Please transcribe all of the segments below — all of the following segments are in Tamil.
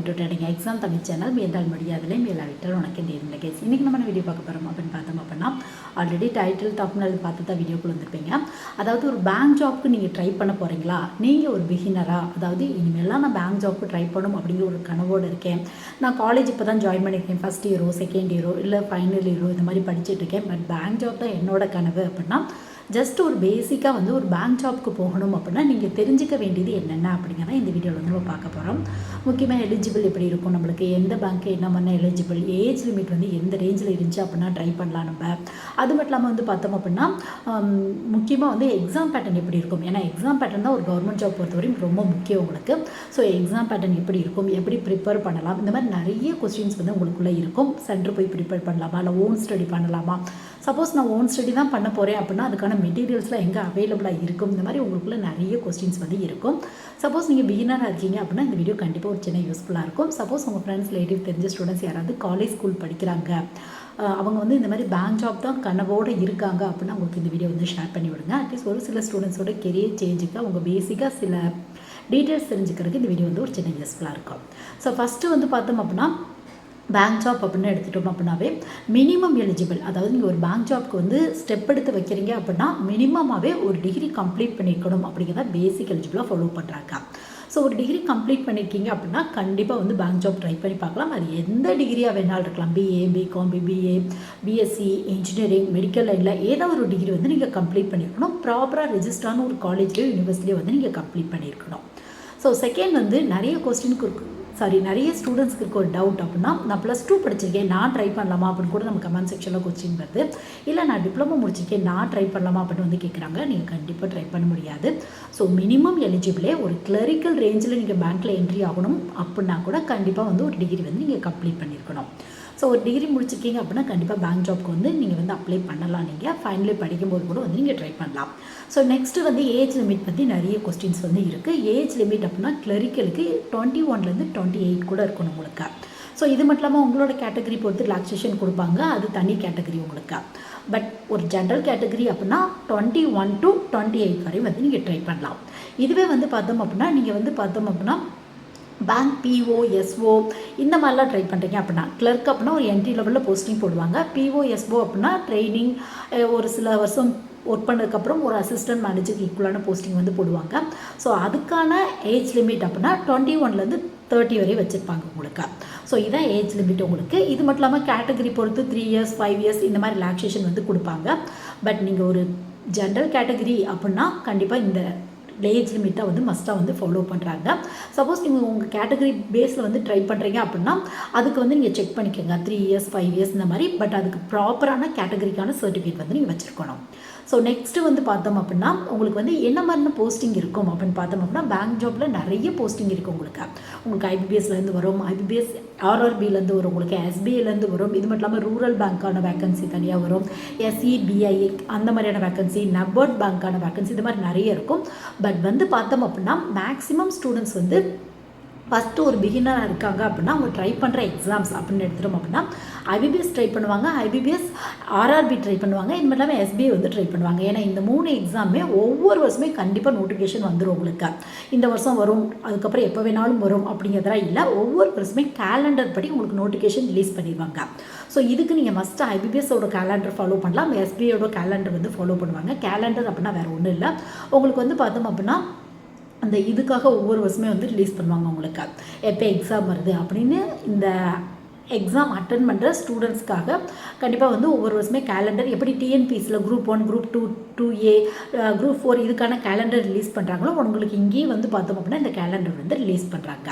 To trading exam Tamil channel மேலால் முடியாதலே மேலாவிட்டால் உனக்கு இந்த கேஸ் இன்றைக்கி நம்ம வீடியோ பார்க்க போகிறோம் அப்படின்னு பார்த்தோம் அப்படின்னா ஆல்ரெடி டைட்டில் டாப்னல் பார்த்து தான் வீடியோக்குள்ள வந்துருப்பீங்க. அதாவது ஒரு பேங்க் ஜாப்க்கு நீங்கள் ட்ரை பண்ண போகிறீங்களா, நீங்கள் ஒரு பிகினரா, அதாவது இனிமேலாம் நான் பேங்க் ஜாப்க்கு ட்ரை பண்ணணும் அப்படிங்கிற ஒரு கனவோடு இருக்கேன். நான் காலேஜ் இப்போ தான் ஜாயின் பண்ணியிருக்கேன், ஃபஸ்ட் இயரோ செகண்ட் இயரோ இல்லை ஃபைனல் இயரோ இந்த மாதிரி படிச்சுட்டு இருக்கேன். பட் பேங்க் ஜாப் தான் என்னோட கனவு அப்படின்னா ஜஸ்ட் ஒரு பேசிக்காக வந்து ஒரு பேங்க் ஜாப்க்கு போகணும் அப்படின்னா நீங்கள் தெரிஞ்சிக்க வேண்டியது என்னென்ன அப்படிங்கிறத இந்த வீடியோவில் வந்து நம்ம பார்க்க போகிறோம். முக்கியமாக எலிஜிபிள் எப்படி இருக்கும், நம்மளுக்கு எந்த பேங்க்கு என்ன பண்ண எலிஜிபிள், ஏஜ் லிமிட் வந்து எந்த ரேஞ்சில் இருந்துச்சு அப்படின்னா ட்ரை பண்ணலாம் நம்ம. அது மட்டும் இல்லாமல் வந்து பார்த்தோம் அப்படின்னா முக்கியமாக வந்து எக்ஸாம் பேட்டர்ன் எப்படி இருக்கும், ஏன்னா எக்ஸாம் பேட்டர்ன் தான் ஒரு கவர்மெண்ட் ஜாப் பொறுத்தவரையும் ரொம்ப முக்கியம் உங்களுக்கு. ஸோ எக்ஸாம் பேட்டர்ன் எப்படி இருக்கும், எப்படி ப்ரிப்பேர் பண்ணலாம், இந்த மாதிரி நிறைய கொஸ்டின்ஸ் வந்து உங்களுக்குள்ளே இருக்கும். சென்டர் போய் ப்ரிப்பேர் பண்ணலாமா இல்லை ஓன் ஸ்டடி பண்ணலாமா, சப்போஸ் நான் ஓன் ஸ்டடி தான் பண்ண போகிறேன் அப்படின்னா அதுக்கான மெட்டீரியல்ஸ்லாம் எங்கே அவைலபிளாக இருக்கும், இந்த மாதிரி உங்களுக்குள்ள நிறைய கொஸ்டின்ஸ் வந்து இருக்கும். சப்போஸ் நீங்கள் பிகினராக இருக்கீங்க அப்படின்னா இந்த வீடியோ கண்டிப்பாக ஒரு சின்ன யூஸ்ஃபுல்லாக இருக்கும். சப்போஸ் உங்கள் ஃப்ரெண்ட்ஸ் ரிலேட்டிவ் தெரிஞ்ச ஸ்டூடெண்ட்ஸ் யாராவது காலேஜ் ஸ்கூல் படிக்கிறாங்க, அவங்க வந்து இந்த மாதிரி பேங்க் ஜாப் தான் கனவோடு இருக்காங்க அப்படின்னா உங்களுக்கு இந்த வீடியோ வந்து ஷேர் பண்ணி விடுங்க. அட்லீஸ்ட் ஒரு சில ஸ்டூடெண்ட்ஸோட கெரியர் சேஞ்சுக்கு அவங்க பேசிக்காக சில டீட்டெயில்ஸ் தெரிஞ்சுக்கிறதுக்கு இந்த வீடியோ வந்து ஒரு சின்ன யூஸ்ஃபுல்லாக இருக்கும். ஸோ ஃபஸ்ட்டு வந்து பார்த்தோம் அப்படின்னா பேங்க் ஜாப் அப்படின்னு எடுத்துட்டோம் அப்படின்னாவே மினிமம் எலிஜிபிள், அதாவது நீங்கள் ஒரு பேங்க் ஜாப்க்கு வந்து ஸ்டெப் எடுத்து வைக்கிறீங்க அப்படின்னா மினிமமாகவே ஒரு டிகிரி கம்ப்ளீட் பண்ணியிருக்கணும் அப்படிங்கிறத பேசிக் எலிஜிபிளாக ஃபாலோ பண்ணுறாங்க. ஸோ ஒரு டிகிரி கம்ப்ளீட் பண்ணியிருக்கீங்க அப்படின்னா கண்டிப்பாக வந்து பேங்க் ஜாப் ட்ரை பண்ணி பார்க்கலாம். அது எந்த டிகிரியாக வேணாலும் இருக்கலாம், BA, BCom, BBA, BSc, engineering, medical லைனில் ஏதோ ஒரு டிகிரி வந்து நீங்கள் கம்ப்ளீட் பண்ணியிருக்கணும். ப்ராப்பராக ரெஜிஸ்டரான ஒரு காலேஜ்லேயோ யூனிவர்சிட்டியோ வந்து நீங்கள் கம்ப்ளீட் பண்ணியிருக்கணும். ஸோ செகண்ட் வந்து நிறைய ஸ்டூடெண்ட்ஸ்க்கு இருக்க ஒரு டவுட் அப்படின்னா, நான் +2 படிச்சிருக்கேன், நான் ட்ரை பண்ணலாமா அப்படின்னு கூட நம்ம கமெண்ட் செக்ஷனில் கொஸ்டின் வருது. இல்லை நான் டிப்ளமோ முடிச்சிருக்கேன், நான் ட்ரை பண்ணலாமா அப்படின்னு வந்து கேட்குறாங்க. நீங்கள் கண்டிப்பாக ட்ரை பண்ண முடியாது. ஸோ மினிமம் எலிஜிபிளே ஒரு கிளரிக்கல் ரேஞ்சில் நீங்கள் பேங்க்கில் என்ட்ரி ஆகணும் அப்படின்னா கூட கண்டிப்பாக வந்து ஒரு டிகிரி வந்து நீங்கள் கம்ப்ளீட் பண்ணியிருக்கணும். ஸோ ஒரு டிகிரி முடிச்சிருக்கீங்க அப்படின்னா கண்டிப்பாக பேங்க் ஜாப்க்கு வந்து நீங்கள் வந்து அப்ளை பண்ணலாம். நீங்கள் ஃபைனலி படிக்கும்போது கூட வந்து நீங்கள் ட்ரை பண்ணலாம். ஸோ நெக்ஸ்ட்டு வந்து ஏஜ் லிமிட் பற்றி நிறைய கொஸ்டின்ஸ் வந்து இருக்குது. ஏஜ் லிமிட் அப்படின்னா கிளரிக்கலுக்கு 21லேருந்து 28 கூட இருக்கணும் உங்களுக்கு. ஸோ இது மட்டும் இல்லாமல் உங்களோட கேட்டகரி பொறுத்து ரிலாக்ஸேஷன் கொடுப்பாங்க, அது தனி கேட்டகரி உங்களுக்கு. பட் ஒரு ஜென்ரல் கேட்டகரி அப்படின்னா 21 to 28 வரை வந்து நீங்கள் ட்ரை பண்ணலாம். இதுவே வந்து பார்த்தோம் அப்படின்னா பேங்க் பிஓ, எஸ்ஓ இந்த மாதிரிலாம் ட்ரை பண்ணுறீங்க அப்படின்னா கிளர்க் அப்படின்னா ஒரு என்ட்ரி லெவலில் போஸ்டிங் போடுவாங்க. பிஓ, எஸ்ஓ அப்படின்னா ட்ரைனிங் ஒரு சில வருஷம் ஒர்க் பண்ணதுக்கப்புறம் ஒரு அசிஸ்டன்ட் மேனேஜருக்கு ஈக்குவலான போஸ்டிங் வந்து போடுவாங்க. ஸோ அதுக்கான ஏஜ் லிமிட் அப்படின்னா 21லேருந்து 30 வரை வச்சுருப்பாங்க உங்களுக்கு. ஸோ இதான் ஏஜ் லிமிட் உங்களுக்கு. இது மட்டும் இல்லாமல் கேட்டகரி பொறுத்து 3 years 5 years இந்த மாதிரி ரிலாக்ஸேஷன் வந்து கொடுப்பாங்க. பட் நீங்கள் ஒரு ஜென்ரல் கேட்டகரி அப்படின்னா கண்டிப்பாக இந்த ஏஜ் லிமிட்டை வந்து மஸ்ட்டாக வந்து ஃபாலோ பண்ணுறாங்க. சப்போஸ் நீங்கள் உங்கள் கேட்டகரி பேஸில் வந்து ட்ரை பண்ணுறீங்க அப்படின்னா அதுக்கு வந்து நீங்கள் செக் பண்ணிக்கோங்க 3 years 5 years இந்த மாதிரி. பட் அதுக்கு ப்ராப்பரான கேட்டகரிக்கான சர்டிஃபிகேட் வந்து நீங்கள் வச்சுருக்கணும். ஸோ நெக்ஸ்ட்டு வந்து பார்த்தோம் அப்படின்னா உங்களுக்கு வந்து என்ன மாதிரியான போஸ்டிங் இருக்கும் அப்படின்னு பார்த்தோம் அப்படின்னா பேங்க் ஜாப்பில் நிறைய போஸ்டிங் இருக்குது உங்களுக்கு ஐபிபிஎஸ்லேருந்து வரும், ஐபிபிஎஸ் ஆர்ஆர்பிலேருந்து வரும், உங்களுக்கு எஸ்பிஐலேருந்து வரும். இது மட்டும் இல்லாமல் ரூரல் பேங்க்கான வேக்கன்சி தனியாக வரும், எஸ்இபிஐ அந்த மாதிரியான வேக்கன்சி, நபார்ட் பேங்க்கான வேக்கன்சி, இது மாதிரி நிறைய இருக்கும். பட் வந்து பார்த்தோம் அப்படின்னா மேக்ஸிமம் ஸ்டூடெண்ட்ஸ் வந்து ஃபஸ்ட்டு ஒரு பிகினராக இருக்காங்க அப்படின்னா அவங்க ட்ரை பண்ணுற எக்ஸாம்ஸ் அப்படின்னு எடுத்துட்டோம் அப்படின்னா ஐபிபிஎஸ் ட்ரை பண்ணுவாங்க, ஐபிபிஎஸ் ஆர்ஆர்பி ட்ரை பண்ணுவாங்க, இது மட்டும் இல்லாமல் எஸ்பிஐ வந்து ட்ரை பண்ணுவாங்க. ஏன்னா இந்த 3 எக்ஸாமே ஒவ்வொரு வருஷமே கண்டிப்பாக நோட்டிஃபிகேஷன் வந்துடும் உங்களுக்கு. இந்த வருஷம் வரும், அதுக்கப்புறம் எப்போ வேணாலும் வரும் அப்படிங்கிறதெல்லாம் இல்லை. ஒவ்வொரு வருஷமே கேலண்டர் படி உங்களுக்கு நோட்டிஃபிகேஷன் ரிலீஸ் பண்ணிடுவாங்க. ஸோ இதுக்கு நீங்கள் மஸ்ட்டு ஐபிபிஎஸோட கேலண்டர் ஃபாலோ பண்ணலாம், எஸ்பிஐயோட கேலண்டர் வந்து ஃபாலோ பண்ணுவாங்க. கேலண்டர் அப்படின்னா வேறு ஒன்றும் இல்லை, உங்களுக்கு வந்து பார்த்தோம் அப்படின்னா அந்த இதுக்காக ஒவ்வொரு வருஷமே வந்து ரிலீஸ் பண்ணுவாங்க உங்களுக்கு எப்போ எக்ஸாம் வருது அப்படின்னு. இந்த எக்ஸாம் அட்டன் பண்ணுற ஸ்டூடெண்ட்ஸ்க்காக கண்டிப்பாக வந்து ஒவ்வொரு வருஷமே கேலண்டர் எப்படி டிஎன்பிஎஸ்சியில் குரூப் 1, குரூப் 2, 2A, குரூப் 4 இதுக்கான கேலண்டர் ரிலீஸ் பண்ணுறாங்களோ உங்களுக்கு இங்கேயும் வந்து பார்த்தோம் அப்படின்னா இந்த கேலண்டர் வந்து ரிலீஸ் பண்ணுறாங்க.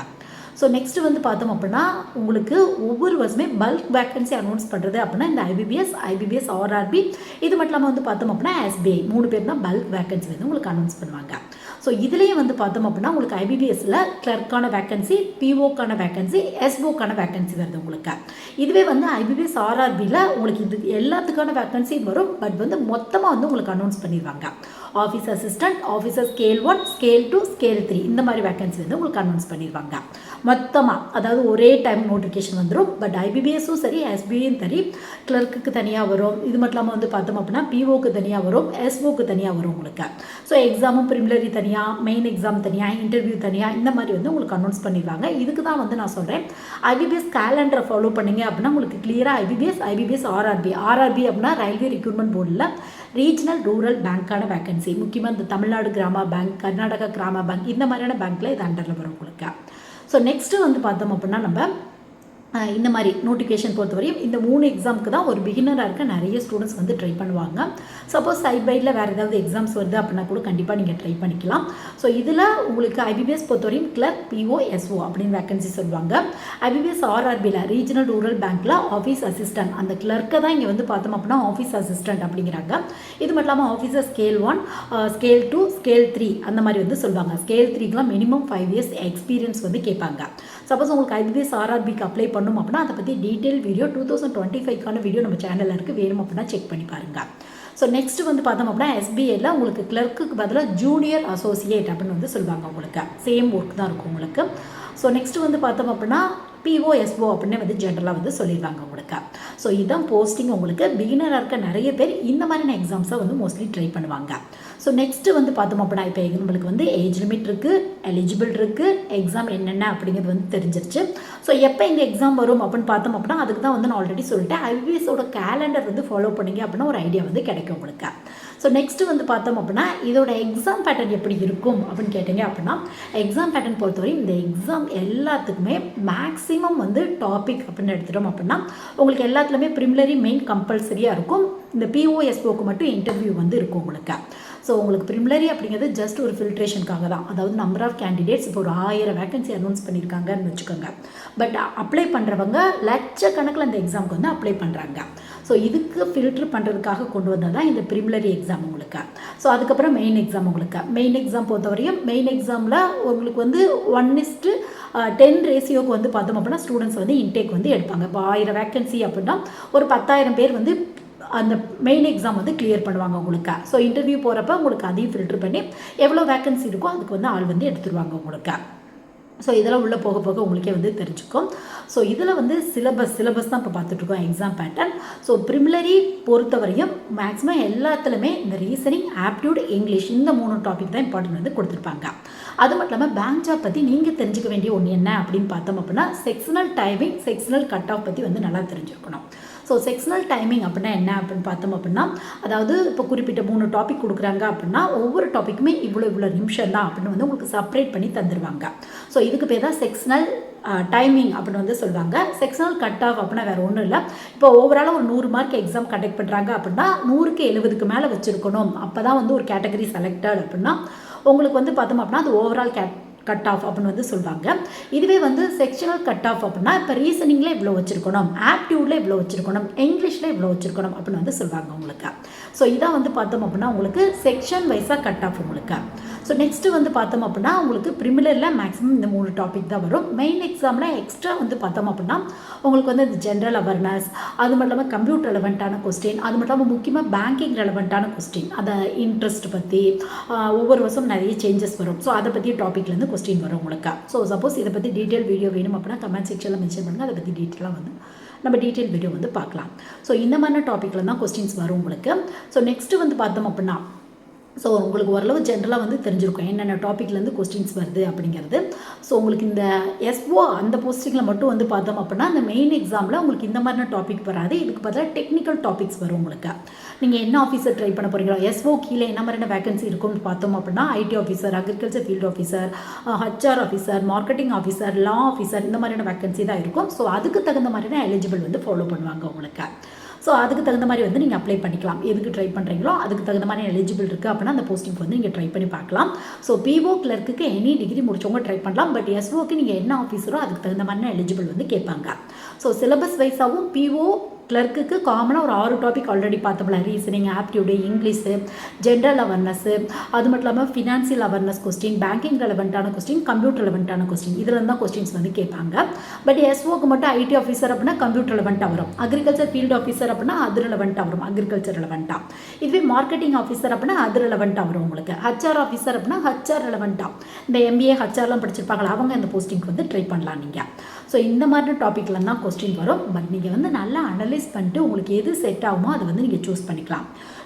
ஸோ நெக்ஸ்ட்டு வந்து பார்த்தோம் அப்படின்னா உங்களுக்கு ஒவ்வொரு வருஷமே பல்க் வேக்கன்சி அனௌன்ஸ் பண்ணுறது அப்படின்னா இந்த ஐபிபிஎஸ் ஆர்ஆர்பி இது மட்டும் இல்லாமல் வந்து பார்த்தோம் அப்படின்னா எஸ்பிஐ 3 பேர் தான் பல்க் வேக்கன்சி வந்து உங்களுக்கு அனௌன்ஸ் பண்ணுவாங்க. ஸோ இதுலேயும் வந்து பார்த்தோம் அப்படின்னா உங்களுக்கு ஐபிபிஎஸ்சில் கிளர்க்கான வேக்கன்சி, பிஓக்கான வேக்கன்சி, எஸ்ஓக்கான வேக்கன்சி வருது உங்களுக்கு. இதுவே வந்து ஐபிபிஎஸ் ஆர்ஆர்பியில் உங்களுக்கு இது எல்லாத்துக்கான வேக்கன்சி வரும். பட் வந்து மொத்தமாக வந்து உங்களுக்கு அனௌன்ஸ் பண்ணிடுவாங்க. Office assistant, officer scale 1, scale 2, scale 3 இந்த மாதிரி வேகன்சி வந்து உங்களுக்கு அனௌன்ஸ் பண்ணிடுவாங்க மொத்தமாக. அதாவது ஒரே டைம் நோட்டிஃபிகேஷன் வந்துடும். பட் ஐபிபிஎஸும் சரி எஸ்பியும் சரி கிளர்க்குக்கு தனியாக வரும். இது மட்டும் இல்லாமல் வந்து பார்த்தோம் அப்படின்னா பிஓக்கு தனியாக வரும், எஸ்ஓக்கு தனியாக வரும் உங்களுக்கு. ஸோ எக்ஸாமும் ப்ரிலிமினரி தனியாக, மெயின் எக்ஸாம் தனியாக, இன்டர்வியூ தனியாக இந்த மாதிரி வந்து உங்களுக்கு அனௌன்ஸ் பண்ணிடுவாங்க. இதுக்கு தான் வந்து நான் சொல்கிறேன் ஐபிபிஎஸ் கேலண்டரை ஃபாலோ பண்ணிங்க அப்படின்னா உங்களுக்கு கிளியராக ஐபிபிஎஸ் ஆர்ஆர்பி அப்படின்னா ரயில்வே ரெக்ரூட்மெண்ட் போர்டில் ரீஜனல் ரூரல் பேங்க்கான வேகன்சி, முக்கியமாக இந்த தமிழ்நாடு கிராம பேங்க், கர்நாடகா கிராம பேங்க் இந்த மாதிரியான பேங்க்கில் இது அண்டரில் வரும் உங்களுக்கு. ஸோ நெக்ஸ்ட்டு வந்து பார்த்தோம் அப்படின்னா நம்ம இந்த மாதிரி நோட்டிஃபிகேஷன் பொறுத்தவரையும் இந்த 3 எக்ஸாமுக்கு தான் ஒரு பிகினராக இருக்க நிறைய ஸ்டூடெண்ட்ஸ் வந்து ட்ரை பண்ணுவாங்க. சப்போஸ் சைட் பைடில் வேறு ஏதாவது எக்ஸாம்ஸ் வருது அப்படின்னா கூட கண்டிப்பாக நீங்கள் ட்ரை பண்ணிக்கலாம். ஸோ இதில் உங்களுக்கு ஐபிபிஎஸ் பொறுத்தவரையும் கிளர்க், பிஓ, எஸ்ஓ அப்படின்னு வேகன்சி சொல்லுவாங்க. ஐபிபிஎஸ் ஆர்ஆர்பியில் ரீஜனல் ரூரல் பேங்க்கில் ஆஃபீஸ் அசிஸ்டன்ட், அந்த கிளர்க்கை தான் இங்கே வந்து பார்த்தோம் அப்படின்னா ஆஃபீஸ் அசிஸ்டன்ட் அப்படிங்கிறாங்க. இது மட்டும் இல்லாமல் ஆஃபீஸர் ஸ்கேல் 1, ஸ்கேல் 2, ஸ்கேல் 3 அந்த மாதிரி வந்து சொல்லுவாங்க. ஸ்கேல் 3க்குலாம் மினிமம் 5 இயர்ஸ் எக்ஸ்பீரியன்ஸ் வந்து கேட்பாங்க. சப்போஸ் உங்களுக்கு ஐபிபிஎஸ் ஆர்ஆர்பிக்கு அப்ளை பண்ணணும் அப்படின்னா அதை பற்றி டீட்டெயில் வீடியோ 2025க்கான வீடியோ நம்ம சேனலில் இருக்குது, வேணும் அப்படின்னா செக் பண்ணி பாருங்கள். ஸோ நெக்ஸ்ட் வந்து பார்த்தோம் அப்படின்னா எஸ்பிஐயில் உங்களுக்கு கிளர்க்குக்கு பதிலாக ஜூனியர் அசோசியேட் அப்படின்னு வந்து சொல்லுவாங்க. உங்களுக்கு சேம் ஒர்க் தான் இருக்கும் உங்களுக்கு. ஸோ நெக்ஸ்ட் வந்து பார்த்தோம் அப்படின்னா பிஓ, எஸ்ஓ அப்படின்னு வந்து ஜென்ரலாக வந்து சொல்லிடுவாங்க உங்களுக்கு. ஸோ இதுதான் போஸ்டிங். உங்களுக்கு பிகினராக இருக்க நிறைய பேர் இந்த மாதிரியான எக்ஸாம்ஸை வந்து மோஸ்ட்லி ட்ரை பண்ணுவாங்க. ஸோ நெக்ஸ்ட்டு வந்து பார்த்தோம் அப்படின்னா இப்போ நம்மளுக்கு வந்து ஏஜ் லிமிட் இருக்குது, எலிஜிபிள் இருக்குது, எக்ஸாம் என்னென்ன அப்படிங்கிறது வந்து தெரிஞ்சிருச்சு. ஸோ எப்போ இந்த எக்ஸாம் வரும் அப்படின்னு பார்த்தோம் அப்படின்னா அதுக்கு தான் வந்து நான் ஆல்ரெடி சொல்லிட்டேன், ஐபிஎஸோட கேலண்டர் வந்து ஃபாலோ பண்ணிங்க அப்படின்னா ஒரு ஐடியா வந்து கிடைக்கும் உங்களுக்கு. ஸோ நெக்ஸ்ட்டு வந்து பார்த்தோம் அப்படின்னா இதோட எக்ஸாம் பேட்டர்ன் எப்படி இருக்கும் அப்படின்னு கேட்டிங்க அப்படின்னா எக்ஸாம் பேட்டர்ன் பொறுத்தவரை இந்த எக்ஸாம் எல்லாத்துக்குமே மேக்ஸிமம் வந்து டாபிக் அப்படின்னு எடுத்துட்டோம் அப்படின்னா உங்களுக்கு எல்லாத்துலேயுமே ப்ரிலிமினரி, மெயின் கம்பல்சரியாக இருக்கும். இந்த பிஓஎஸ்ஓக்கு மட்டும் இன்டர்வியூ வந்து இருக்கும் உங்களுக்கு. ஸோ உங்களுக்கு ப்ரிலிமினரி அப்படிங்கிறது ஜஸ்ட் ஒரு ஃபில்ட்ரேஷனுக்காக தான். அதாவது நம்பர் ஆஃப் கேண்டிடேட்ஸ் இப்போ ஒரு 1000 வேகன்சி அனௌன்ஸ் பண்ணியிருக்காங்கன்னு வச்சுக்கோங்க. பட் அப்ளை பண்ணுறவங்க லட்சக்கணக்கில் அந்த எக்ஸாமுக்கு வந்து அப்ளை பண்ணுறாங்க. ஸோ இதுக்கு ஃபில்ட்ரு பண்ணுறதுக்காக கொண்டு வந்தால் தான் இந்த ப்ரிலிமினரி எக்ஸாம் உங்களுக்கு. ஸோ அதுக்கப்புறம் மெயின் எக்ஸாம் உங்களுக்கு. மெயின் எக்ஸாம் பொறுத்தவரையும் மெயின் எக்ஸாமில் உங்களுக்கு வந்து 1:10 ரேஷியோக்கு வந்து பார்த்தோம் அப்படின்னா ஸ்டூடெண்ட்ஸ் வந்து இன்டேக் வந்து எடுப்பாங்க. இப்போ 1000 வேகன்சி அப்படின்னா ஒரு 10,000 பேர் வந்து அந்த மெயின் எக்ஸாம் வந்து கிளியர் பண்ணுவாங்க உங்களுக்கு. ஸோ இன்டர்வியூ போகிறப்ப உங்களுக்கு அதையும் ஃபில்ட்ரு பண்ணி எவ்வளோ வேகன்சி இருக்கோ அதுக்கு வந்து ஆள் வந்து எடுத்துருவாங்க உங்களுக்கு. ஸோ இதெல்லாம் உள்ளே போக போக உங்களுக்கே வந்து தெரிஞ்சுக்கும். ஸோ இதில் வந்து சிலபஸ் தான் இப்போ பார்த்துட்ருக்கோம் எக்ஸாம் பேட்டர்ன். ஸோ ப்ரிலிமினரி பொறுத்தவரையும் மேக்ஸிமம் எல்லாத்துலேயுமே இந்த ரீசனிங், ஆப்டியூட், இங்கிலீஷ் இந்த 3 டாபிக் தான் இம்பார்ட்டன்ட் வந்து கொடுத்துருப்பாங்க. அது மட்டும் இல்லாமல் பேங்க் ஜாப் பற்றி நீங்கள் தெரிஞ்சுக்க வேண்டிய ஒன்று என்ன அப்படின்னு பார்த்தோம் அப்படின்னா sectional timing, sectional cut off பற்றி வந்து நல்லா தெரிஞ்சுருக்கணும். ஸோ செக்ஷனல் டைமிங் அப்படின்னா என்ன அப்படின்னு பார்த்தோம் அப்படின்னா அதாவது இப்போ குறிப்பிட்ட 3 டாபிக் கொடுக்குறாங்க அப்படின்னா ஒவ்வொரு டாப்பிக்குமே இவ்வளோ நிமிஷம் தான் அப்படின்னு வந்து உங்களுக்கு செப்பரேட் பண்ணி தந்துடுவாங்க. ஸோ இதுக்கு பேர் தான் செக்ஷனல் டைமிங் அப்படின்னு வந்து சொல்லுவாங்க. செக்ஷனல் கட் ஆஃப் அப்படின்னா வேறு ஒன்றும் இல்லை. இப்போ ஓவராலாக ஒரு 100 மார்க் எக்ஸாம் கண்டக்ட் பண்ணுறாங்க அப்படின்னா 100க்கு 70க்கு மேலே வச்சுருக்கணும். அப்போ தான் வந்து ஒரு கேட்டகரி செலக்டட் அப்படின்னா உங்களுக்கு வந்து பார்த்தோம் அப்படின்னா அது ஓவரால் கட் ஆஃப் அப்படின்னு வந்து சொல்லுவாங்க. இதுவே வந்து செக்ஷனல் கட் ஆஃப் அப்படின்னா இப்போ ரீசனிங்கில் இவ்வளோ வச்சுருக்கணும், ஆப்டியூடில் இவ்வளோ வச்சுருக்கணும், இங்கிலீஷில் இவ்வளோ வச்சுருக்கணும் அப்படின்னு வந்து சொல்லுவாங்க உங்களுக்கு. ஸோ இதான் வந்து பார்த்தோம் அப்படின்னா உங்களுக்கு செக்ஷன் வைஸாக கட் ஆஃப் உங்களுக்கு. ஸோ நெக்ஸ்ட்டு வந்து பார்த்தோம் அப்படின்னா உங்களுக்கு ப்ரிலிமினரியில் மேக்ஸிமம் இந்த 3 டாபிக் தான் வரும். மெயின் எக்ஸாமில் எக்ஸ்ட்ரா வந்து பார்த்தோம் அப்படின்னா உங்களுக்கு வந்து இந்த ஜென்ரல் அவேர்னஸ், அது மட்டும் இல்லாமல் கம்ப்யூட்டர் ரெலவெண்ட்டான கொஸ்டின், அது மட்டும் இல்லாமல் முக்கியமாக பேங்கிங் ரெலவெண்ட்டான கொஸ்டின், அதை இன்ட்ரெஸ்ட் பற்றி ஒவ்வொரு வருஷம் நிறைய சேஞ்சஸ் வரும். ஸோ அதை பற்றி டாப்பிக்லேருந்து கொஸ்டின் வரும் உங்களுக்கு. ஸோ சப்போஸ் இதை பற்றி டீட்டெயில் வீடியோ வேணும் அப்படின்னா கமெண்ட் செக்ஷனில் மென்ஷன் பண்ணுங்கள், அதை பற்றி டீட்டெயிலாக வந்து நம்ம டீட்டெயில் வீடியோ வந்து பார்க்கலாம். ஸோ இந்த மாதிரி டாப்பிக்கில் தான் கொஸ்டின்ஸ் வரும் உங்களுக்கு. ஸோ நெக்ஸ்ட்டு வந்து பார்த்தோம் அப்படின்னா ஸோ உங்களுக்கு ஓரளவு ஜென்ரலாக வந்து தெரிஞ்சிருக்கும் என்னென்ன டாப்பிக்லேருந்து கொஸ்டின்ஸ் வருது அப்படிங்கிறது. ஸோ உங்களுக்கு இந்த எஸ்ஓ அந்த போஸ்டிங்கில் மட்டும் வந்து பார்த்தோம் அப்படின்னா அந்த மெயின் எக்ஸாமில் உங்களுக்கு இந்த மாதிரியான டாபிக் வராது. இதுக்கு பதிலாக டெக்னிக்கல் டாபிக்ஸ் வரும் உங்களுக்கு. நீங்கள் என்ன ஆஃபீஸர் ட்ரை பண்ண போகிறீங்களோ, எஸ்ஓ கீழே என்ன மாதிரியான வேகன்சி இருக்கும்னு பார்த்தோம் அப்படின்னா ID officer, agriculture field officer, HR officer, marketing officer, லா ஆஃபீஸர் இந்த மாதிரியான வேகன்சி தான் இருக்கும். ஸோ அதுக்கு தகுந்த மாதிரியான எலிஜிபிள் வந்து ஃபாலோ பண்ணுவாங்க உங்களுக்கு. ஸோ அதுக்கு தகுந்த மாதிரி வந்து நீங்கள் அப்ளை பண்ணிக்கலாம். எதுக்கு ட்ரை பண்ணுறீங்களோ அதுக்கு தகுந்த மாதிரி எலிஜிபிள் இருக்குது அப்படின்னா அந்த போஸ்டிங் வந்து நீங்கள் ட்ரை பண்ணி பார்க்கலாம். ஸோ பிஓ கிளர்க்கு எனி டிகிரி முடிச்சவங்க ட்ரை பண்ணலாம். பட் எஸ்ஓக்கு நீங்கள் என்ன ஆஃபீஸரோ அதுக்கு தகுந்த மாதிரி எலிஜிபிள் வந்து கேட்பாங்க. ஸோ சிலபஸ் வைஸாகவும் பிஓ கிளர்க்குக்கு காமனாக ஒரு 6 டாபிக் ஆல்ரெடி பார்த்தோம்ல. Reasoning, aptitude, English, general awareness, அது மட்டும் இல்லாமல் ஃபினான்சியல் அவேர்னஸ் கொஸ்டின், பேங்கிங் ரெலவெண்ட்டான கொஸ்டின், கம்ப்யூட்டர் ரெலவெண்ட்டான கொஸ்டின், இதில் தான் கொஸ்டின்ஸ் வந்து கேட்பாங்க. பட் எஸ்ஓக்கு மட்டும் ஐடி ஆஃபீஸர் அப்படின்னா கம்ப்யூட்டர் ரெலவெண்ட்டாக வரும். அக்ரிகல்ச்சர் ஃபீல்டு ஆஃபீஸர் அப்படின்னா அது ரெலவெண்ட்டாக வரும், அக்ரிகல்ச்சர் ரெலவெண்ட்டாக. இதுவே மார்க்கெட்டிங் ஆஃபீஸர் அப்படின்னா அது ரெலவெண்ட்டாக வரும் உங்களுக்கு. ஹச்ஆர் ஆஃபீஸர் அப்படின்னா ஹச்ஆர் ரெலவெண்ட்டாக. இந்த எம்பிஏ ஹச்ஆர்லாம் படிச்சிருப்பாங்களா, அவங்க இந்த போஸ்டிங்க்கு வந்து ட்ரை பண்ணலாம் நீங்கள். ஸோ இந்த மாதிரி டாப்பிக்கில் தான் கொஸ்டின் வரும். பட் நீங்கள் வந்து நல்லா அனலைஸ் பண்ணிட்டு உங்களுக்கு எது செட் ஆகுமோ அதை வந்து நீங்கள் சூஸ் பண்ணிக்கலாம்.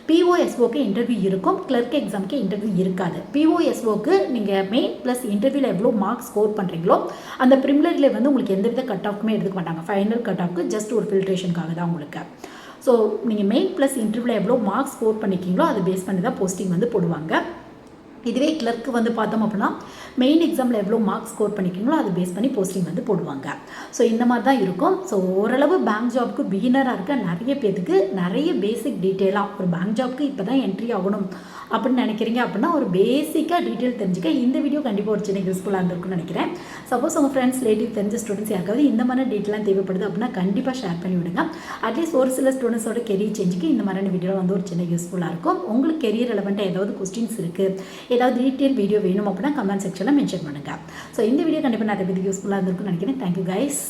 பிஓஎஸ்ஓக்கு இன்டர்வியூ இருக்கும், கிளர்க் எக்ஸாமுக்கு இன்டர்வியூ இருக்காது. பிஓஎஸ்ஓக்கு நீங்கள் மெயின் ப்ளஸ் இன்டர்வியூவில் எவ்வளோ மார்க்ஸ் ஸ்கோர் பண்ணுறீங்களோ அந்த ப்ரிமிலரியில் வந்து உங்களுக்கு எந்தவித கட் ஆஃப்க்குமே எடுத்துக்க மாட்டாங்க. ஃபைனல் கட் ஆஃப்க்கு ஜஸ்ட் ஒரு ஃபில்ட்ரேஷனுக்காக தான் உங்களுக்கு. ஸோ நீங்கள் மெயின் ப்ளஸ் இன்டர்வியூவில் எவ்வளோ மார்க்ஸ் ஸ்கோர் பண்ணிக்கிங்களோ அதை பேஸ் பண்ணி தான் போஸ்டிங் வந்து போடுவாங்க. இதுவே கிளர்க்கு வந்து பார்த்தோம் அப்படின்னா மெயின் எக்ஸாமில் எவ்வளோ மார்க்ஸ் ஸ்கோர் பண்ணிக்கிங்களோ அதை பேஸ் பண்ணி போஸ்டிங் வந்து போடுவாங்க. ஸோ இந்த மாதிரி தான் இருக்கும். ஸோ ஓரளவு பேங்க் ஜாப்க்கு பிகினராக இருக்க நிறைய பேருக்கு நிறைய பேசிக் டீட்டெயிலாக ஒரு பேங்க் ஜாப்க்கு இப்போ தான் என்ட்ரி ஆகணும் அப்படின்னு நினைக்கிறீங்க அப்படின்னா ஒரு பேசிக்காக டீட்டெயில் தெரிஞ்சுக்க இந்த வீடியோ கண்டிப்பாக ஒரு சின்ன யூஸ்ஃபுல்லாக இருந்திருக்குன்னு நினைக்கிறேன். சப்போஸ் உங்கள் ஃப்ரெண்ட்ஸ், ரிலேட்டிவ், தெரிஞ்ச ஸ்டூடெண்ட்ஸ் யாருக்காவது இந்த மாதிரி டீட்டெயிலாம் தேவைப்படுது அப்படின்னா கண்டிப்பாக ஷேர் பண்ணி விடுங்க. அட்லீஸ்ட் ஒரு சில ஸ்டூடெண்ட்ஸோட கெரியர் சேஞ்சுக்கு இந்த மாதிரியான வீடியோ வந்து ஒரு சின்ன யூஸ்ஃபுல்லாக இருக்கும். உங்களுக்கு கெரியர் ரெலவெண்ட்டாக ஏதாவது கொஸ்டின்ஸ் இருக்குது, ஏதாவது டீட்டெயில் வீடியோ வேணும் அப்படின்னா கமெண்ட் செக்ஷனில் மென்ஷன் பண்ணுங்கள். ஸோ இந்த வீடியோ கண்டிப்பாக நிறைய பேருக்கு யூஸ்ஃபுல்லாக இருந்திருக்குன்னு நினைக்கிறேன். Thank you guys.